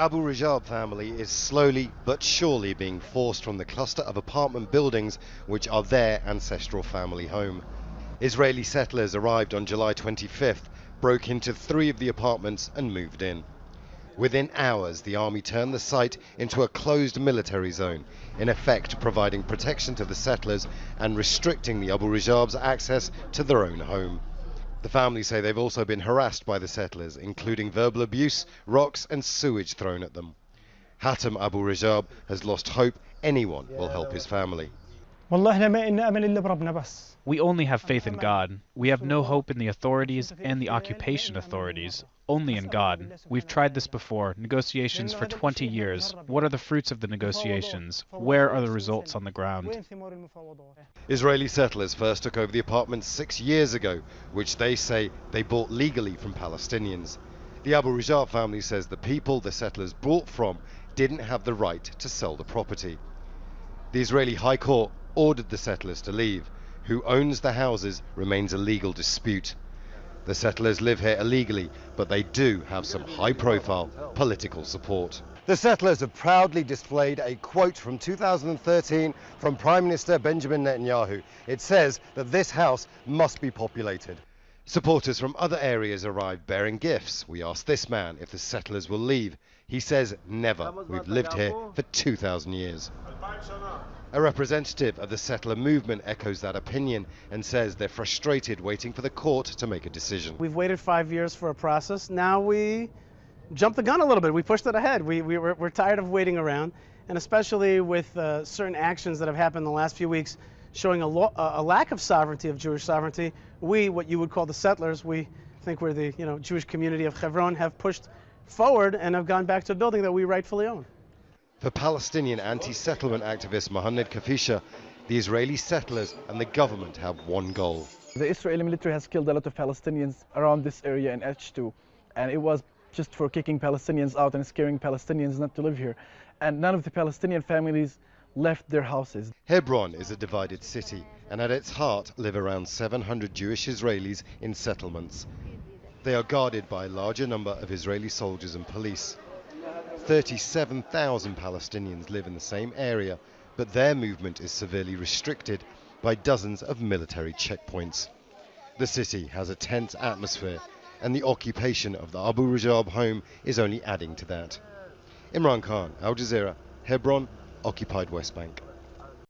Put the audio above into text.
Abu Rajab family is slowly but surely being forced from the cluster of apartment buildings which are their ancestral family home. Israeli settlers arrived on July 25th, broke into 3 of the apartments and moved in. Within hours, the army turned the site into a closed military zone, in effect providing protection to the settlers and restricting the Abu Rajab's access to their own home. The family say they've also been harassed by the settlers, including verbal abuse, rocks and sewage thrown at them. Hatem Abu Rajab has lost hope anyone will help his family. We only have faith in God. We have no hope in the authorities and the occupation authorities, only in God. We've tried this before, negotiations for 20 years. What are the fruits of the negotiations? Where are the results on the ground? Israeli settlers first took over the apartments 6 years ago, which they say they bought legally from Palestinians. The Abu Rajab family says the people the settlers bought from didn't have the right to sell the property. The Israeli High Court ordered the settlers to leave. Who owns the houses remains a legal dispute. The settlers live here illegally, but they do have some high-profile political support. The settlers have proudly displayed a quote from 2013 from Prime Minister Benjamin Netanyahu. It says that this house must be populated. Supporters from other areas arrived bearing gifts. We asked this man if the settlers will leave. He says never. We've lived here for 2,000 years. A representative of the settler movement echoes that opinion and says they're frustrated waiting for the court to make a decision. We've waited 5 years for a process. Now we jumped the gun a little bit. We pushed it ahead. We're tired of waiting around, and especially with certain actions that have happened in the last few weeks showing a lack of sovereignty, of Jewish sovereignty. We, what you would call the settlers, we think we're the Jewish community of Hebron, have pushed forward and have gone back to a building that we rightfully own. For Palestinian anti-settlement activist Mohamed Kafisha, the Israeli settlers and the government have one goal. The Israeli military has killed a lot of Palestinians around this area in H2, and it was just for kicking Palestinians out and scaring Palestinians not to live here. And none of the Palestinian families left their houses. Hebron is a divided city, and at its heart live around 700 Jewish Israelis in settlements. They are guarded by a larger number of Israeli soldiers and police. 37,000 Palestinians live in the same area, but their movement is severely restricted by dozens of military checkpoints. The city has a tense atmosphere, and the occupation of the Abu Rajab home is only adding to that. Imran Khan, Al Jazeera, Hebron, occupied West Bank.